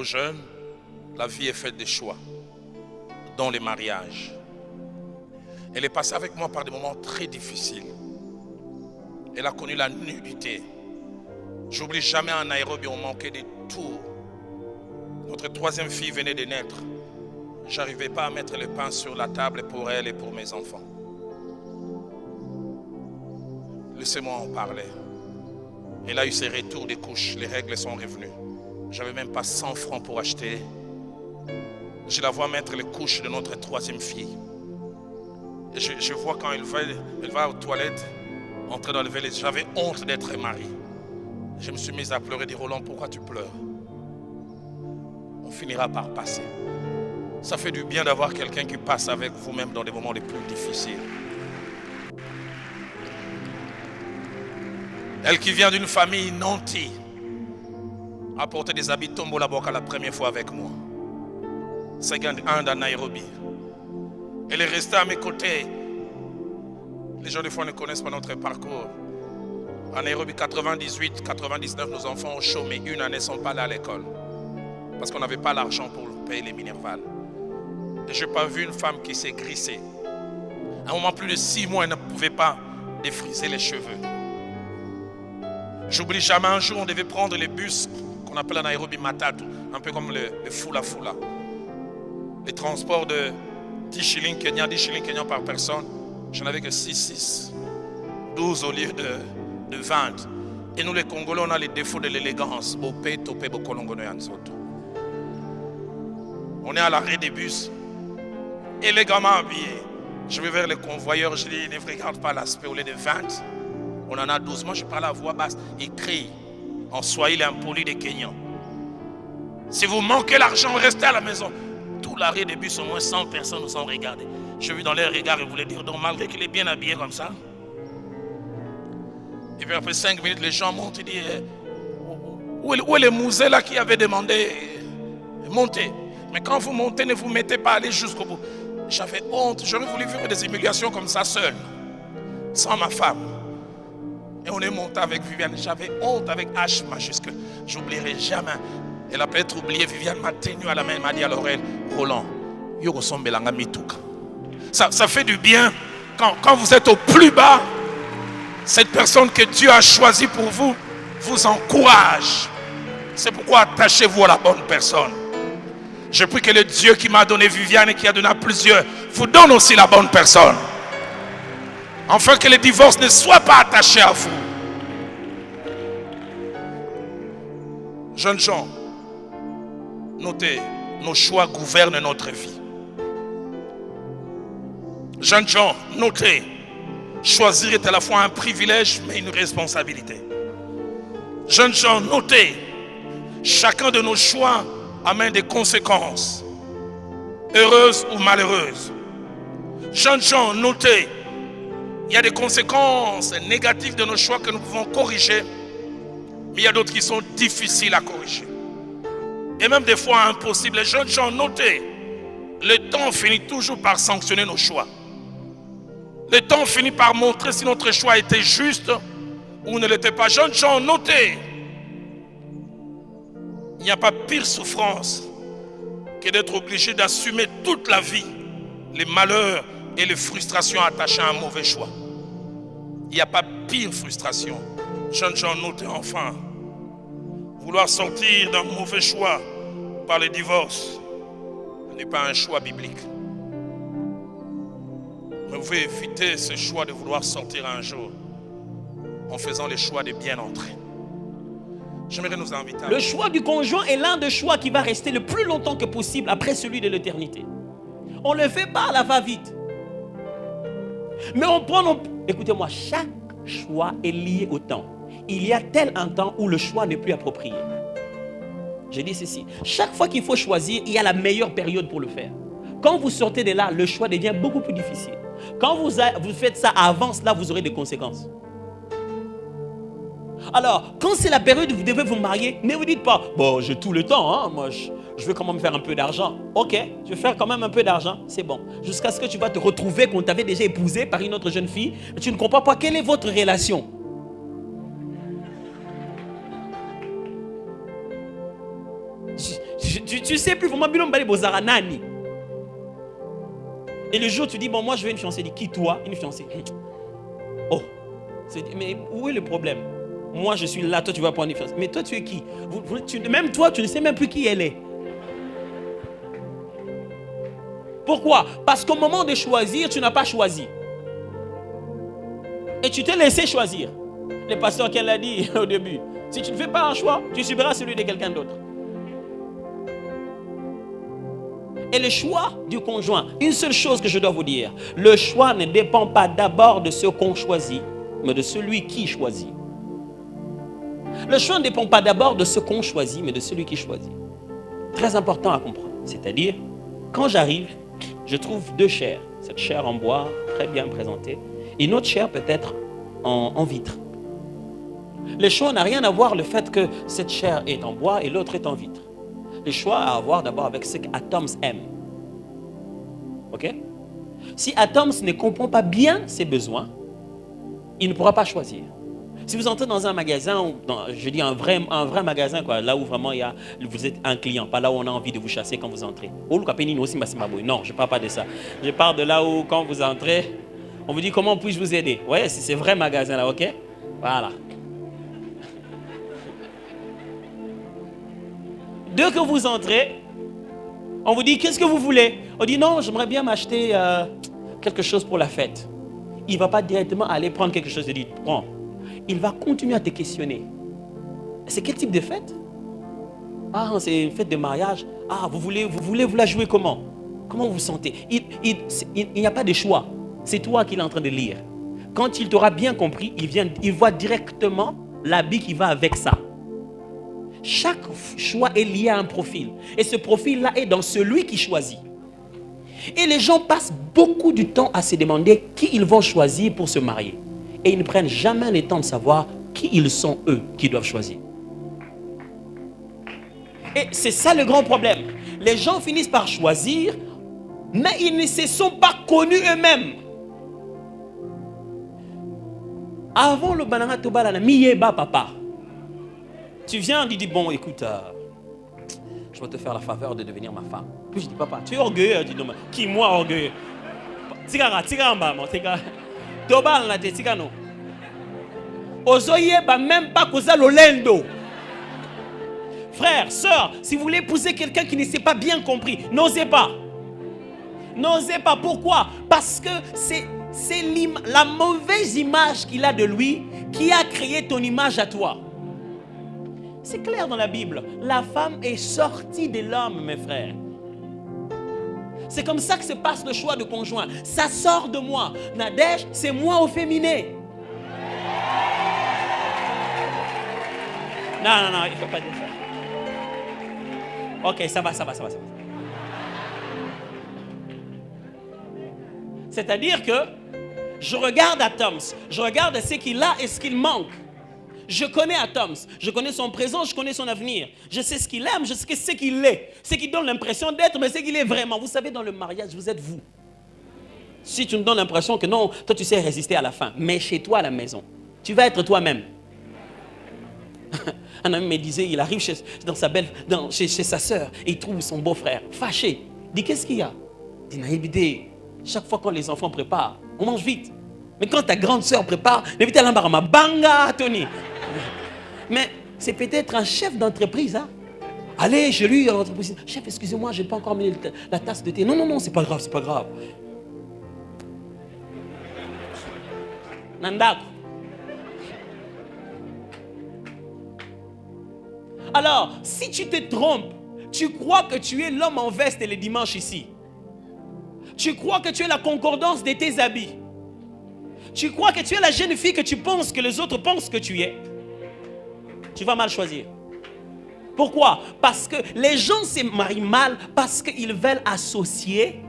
aux jeunes, la vie est faite de choix, dont les mariages. Elle est passée avec moi par des moments très difficiles. Elle a connu la nudité. J'oublie jamais en Nairobi, on manquait de tout. Notre troisième fille venait de naître. Je n'arrivais pas à mettre le pain sur la table pour elle et pour mes enfants. Laissez-moi en parler. Elle a eu ses retours des couches, les règles sont revenues. J'avais même pas 100 francs pour acheter. Je la vois mettre les couches de notre troisième fille. Et je vois quand elle va aux toilettes, en train d'enlever les... J'avais honte d'être mari. Je me suis mis à pleurer, dit Roland, pourquoi tu pleures? On finira par passer. Ça fait du bien d'avoir quelqu'un qui passe avec vous-même dans des moments les plus difficiles. Elle qui vient d'une famille nantie a porté des habits Tombola Boka la première fois avec moi. Second hand à Nairobi. Elle est restée à mes côtés. Les gens des fois ne connaissent pas notre parcours. À Nairobi, 98, 99, nos enfants ont chômé. Une année, ne sont pas allés à l'école. Parce qu'on n'avait pas l'argent pour payer les Minerval. Et je n'ai pas vu une femme qui s'est grissée. À un moment, plus de 6 mois, elle ne pouvait pas défriser les cheveux. J'oublie jamais un jour, on devait prendre les bus qu'on appelle à Nairobi Matatu, un peu comme le Fula Fula. Les transports de 10 shillings Kenya par personne, j'en avais que 6. 12 au lieu de 20. Et nous les Congolais, on a les défauts de l'élégance. On est à l'arrêt des bus, élégamment habillés. Je vais vers les convoyeurs, je dis, ne regarde pas l'aspect, au lieu de 20. On en a 12. Moi, je parle à voix basse. Écrit en Swahili impoli des Kenyans. Si vous manquez l'argent, restez à la maison. Tout l'arrêt des bus, au moins 100 personnes nous ont regardés. Je vis dans leur regard et voulais dire, donc malgré qu'il est bien habillé comme ça. Et puis après 5 minutes, les gens montent et disent, où est le musée là qui avait demandé monter? Mais quand vous montez, ne vous mettez pas à aller jusqu'au bout. J'avais honte. J'aurais voulu vivre des humiliations comme ça seul, sans ma femme. Et on est monté avec Viviane. J'avais honte avec H majuscule. J'oublierai jamais. Elle a peut-être oublié. Viviane m'a tenu à la main. Elle m'a dit à l'oreille, Roland, ça fait du bien quand vous êtes au plus bas. Cette personne que Dieu a choisie pour vous vous encourage. C'est pourquoi attachez-vous à la bonne personne. Je prie que le Dieu qui m'a donné Viviane et qui a donné à plusieurs vous donne aussi la bonne personne. Afin que le divorce ne soit pas attaché à vous. Jeunes gens, notez, nos choix gouvernent notre vie. Jeunes gens, notez, choisir est à la fois un privilège mais une responsabilité. Jeunes gens, notez, chacun de nos choix amène des conséquences, heureuses ou malheureuses. Jeunes gens, notez, il y a des conséquences négatives de nos choix que nous pouvons corriger, mais il y a d'autres qui sont difficiles à corriger. Et même des fois impossibles. Les jeunes gens, notez, le temps finit toujours par sanctionner nos choix. Le temps finit par montrer si notre choix était juste ou ne l'était pas. Jeunes gens, notez, il n'y a pas pire souffrance que d'être obligé d'assumer toute la vie les malheurs et les frustrations attachées à un mauvais choix. Il n'y a pas pire frustration. Jeunes gens, notez enfin, vouloir sortir d'un mauvais choix par le divorce n'est pas un choix biblique. Mais vous pouvez éviter ce choix de vouloir sortir un jour en faisant le choix de bien entrer. J'aimerais nous inviter. Le choix du conjoint est l'un des choix qui va rester le plus longtemps que possible après celui de l'éternité. On ne le fait pas à la va-vite. Mais on prend... Écoutez-moi, chaque choix est lié au temps. Il y a tel un temps où le choix n'est plus approprié. J'ai dit ceci. Chaque fois qu'il faut choisir, il y a la meilleure période pour le faire. Quand vous sortez de là, le choix devient beaucoup plus difficile. Quand vous faites ça avant cela, vous aurez des conséquences. Alors, quand c'est la période où vous devez vous marier, ne vous dites pas, bon, j'ai tout le temps, hein, moi je veux quand même faire un peu d'argent. Ok, je vais faire quand même un peu d'argent, c'est bon. Jusqu'à ce que tu vas te retrouver qu'on t'avait déjà épousé par une autre jeune fille, et tu ne comprends pas quelle est votre relation. Tu sais plus vraiment Bilom Balé Bozara Nani. Et le jour tu dis, bon, moi je veux une fiancée. Dit, qui toi? Une fiancée. Oh, mais où est le problème? Moi je suis là, toi tu vas prendre une fiancée. Mais toi tu es qui? Même toi tu ne sais même plus qui elle est. Pourquoi? Parce qu'au moment de choisir, tu n'as pas choisi. Et tu t'es laissé choisir. Le pasteur qu'elle a dit au début, si tu ne fais pas un choix, tu subiras celui de quelqu'un d'autre. Et le choix du conjoint, une seule chose que je dois vous dire, le choix ne dépend pas d'abord de ce qu'on choisit, mais de celui qui choisit. Le choix ne dépend pas d'abord de ce qu'on choisit, mais de celui qui choisit. Très important à comprendre. C'est-à-dire, quand j'arrive, je trouve deux chairs. Cette chair en bois, très bien présentée, et une autre chair peut-être en vitre. Le choix n'a rien à voir le fait que cette chair est en bois et l'autre est en vitre. Le choix a à voir d'abord avec ce qu'Atoms aime. Ok? Si Atoms ne comprend pas bien ses besoins, il ne pourra pas choisir. Si vous entrez dans un magasin, je dis un vrai magasin, quoi, là où vraiment vous êtes un client, pas là où on a envie de vous chasser quand vous entrez. Non, je ne parle pas de ça. Je parle de là où quand vous entrez, on vous dit comment puis-je vous aider. Vous voyez, c'est vrai magasin là, ok? Voilà. Dès que vous entrez, on vous dit qu'est-ce que vous voulez? On dit non, j'aimerais bien m'acheter quelque chose pour la fête. Il ne va pas directement aller prendre quelque chose et dire prends. Il va continuer à te questionner. C'est quel type de fête? Ah, c'est une fête de mariage. Ah, vous voulez vous la jouer comment? Comment vous vous sentez? Il n'y a pas de choix. C'est toi qui est en train de lire. Quand il t'aura bien compris, il voit directement l'habit qui va avec ça. Chaque choix est lié à un profil. Et ce profil-là est dans celui qui choisit. Et les gens passent beaucoup de temps à se demander qui ils vont choisir pour se marier. Et ils ne prennent jamais le temps de savoir qui ils sont eux qui doivent choisir. Et c'est ça le grand problème. Les gens finissent par choisir, mais ils ne se sont pas connus eux-mêmes. Avant le banana tobala, miyeba papa. Tu viens, tu dis bon, écoute, je vais te faire la faveur de devenir ma femme. Puis je dis papa, tu es orgueilleux? Je dis non, qui moi orgueilleux? Tigara, Tobal na te tigano. Ozoye ba même pas causa l'olendo. Frère, sœur, si vous voulez épouser quelqu'un qui ne s'est pas bien compris, n'osez pas. N'osez pas. Pourquoi? Parce que c'est la mauvaise image qu'il a de lui qui a créé ton image à toi. C'est clair dans la Bible. La femme est sortie de l'homme, mes frères. C'est comme ça que se passe le choix de conjoint. Ça sort de moi. Nadège, c'est moi au féminin. Non, il ne faut pas dire ça. Ok, ça va. C'est-à-dire que je regarde Atoms, je regarde ce qu'il a et ce qu'il manque. Je connais Atoms, je connais son présent, je connais son avenir. Je sais ce qu'il aime, je sais ce qu'il est. Ce qui donne l'impression d'être, mais ce qu'il est vraiment. Vous savez, dans le mariage, vous êtes vous. Si tu me donnes l'impression que non, toi tu sais résister à la fin, mais chez toi à la maison, tu vas être toi-même. Un ami me disait, il arrive chez sa sœur et il trouve son beau-frère fâché. Il dit, qu'est-ce qu'il y a? Il dit, Naïbidé, chaque fois quand les enfants préparent, on mange vite. Mais quand ta grande sœur prépare, Naïbidé l'embarama, banga, Tony. Mais c'est peut-être un chef d'entreprise. Hein? Allez chez lui, l'entreprise. Chef, excusez-moi, je n'ai pas encore mis la tasse de thé. Non, c'est pas grave. Nandak. Alors, si tu te trompes, tu crois que tu es l'homme en veste et le dimanche ici. Tu crois que tu es la concordance de tes habits. Tu crois que tu es la jeune fille que tu penses que les autres pensent que tu es. Tu vas mal choisir. Pourquoi? Parce que les gens se marient mal parce qu'ils veulent associer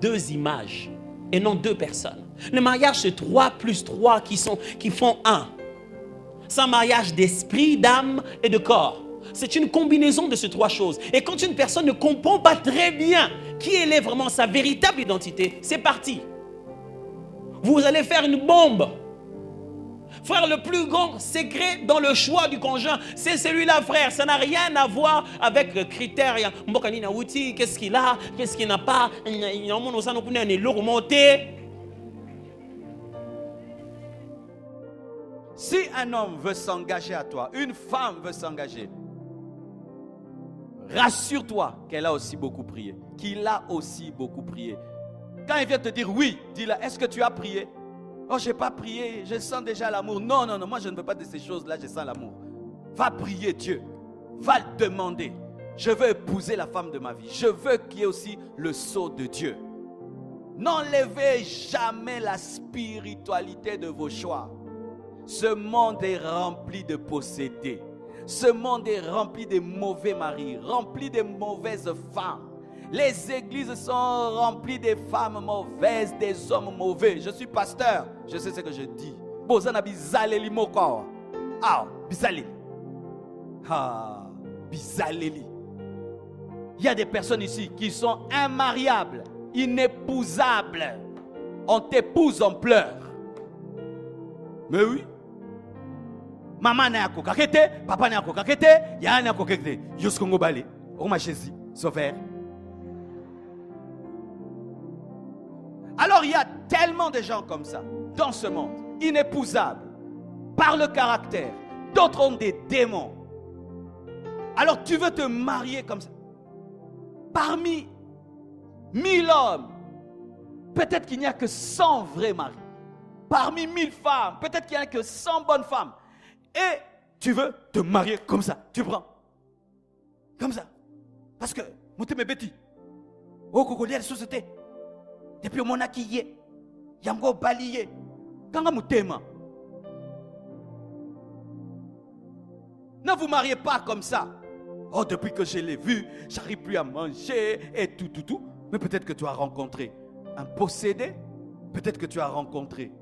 deux images et non deux personnes. Le mariage, c'est 3 plus 3 qui font un. C'est un mariage d'esprit, d'âme et de corps. C'est une combinaison de ces 3 choses. Et quand une personne ne comprend pas très bien qui elle est vraiment, sa véritable identité, c'est parti. Vous allez faire une bombe. Frère, le plus grand secret dans le choix du conjoint, c'est celui-là, frère. Ça n'a rien à voir avec le critère. Qu'est-ce qu'il a, qu'est-ce qu'il n'a pas. Si un homme veut s'engager à toi, une femme veut s'engager, rassure-toi qu'elle a aussi beaucoup prié, qu'il a aussi beaucoup prié. Quand il vient te dire oui, dis-là, est-ce que tu as prié? Oh, je n'ai pas prié, je sens déjà l'amour. Non, non, non, moi je ne veux pas de ces choses-là, je sens l'amour. Va prier Dieu, va le demander. Je veux épouser la femme de ma vie. Je veux qu'il y ait aussi le sceau de Dieu. N'enlevez jamais la spiritualité de vos choix. Ce monde est rempli de possédés. Ce monde est rempli de mauvais maris, rempli de mauvaises femmes. Les églises sont remplies de femmes mauvaises, des hommes mauvais. Je suis pasteur, je sais ce que je dis. Bozana bizaleli moko. Ah, bizaleli. Ah, bizaleli. Il y a des personnes ici qui sont immariables, inépousables. On t'épouse, on pleure. Mais oui. Maman n'a pas kakete, papa n'a pas kakete, y'a n'a pas kakete. Yoskongo balé, Roma Jésus, sauveur. Alors il y a tellement de gens comme ça dans ce monde, inépousables, par le caractère. D'autres ont des démons. Alors tu veux te marier comme ça. Parmi 1000 hommes, peut-être qu'il n'y a que 100 vrais maris. Parmi 1000 femmes, peut-être qu'il n'y a que 100 bonnes femmes. Et tu veux te marier comme ça. Tu prends. Comme ça. Parce que, moute me bêtis. Oh, kokolière société. Depuis mon acquis, yango baliye. Quand vous t'aimez. Ne vous mariez pas comme ça. Oh, depuis que je l'ai vu, j'arrive plus à manger et tout. Mais peut-être que tu as rencontré un possédé. Peut-être que tu as rencontré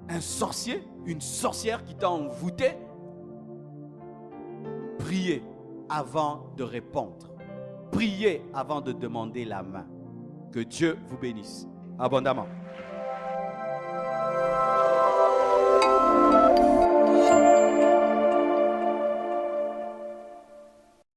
un sorcier, une sorcière qui t'a envoûté. Priez avant de répondre. Priez avant de demander la main. Que Dieu vous bénisse abondamment.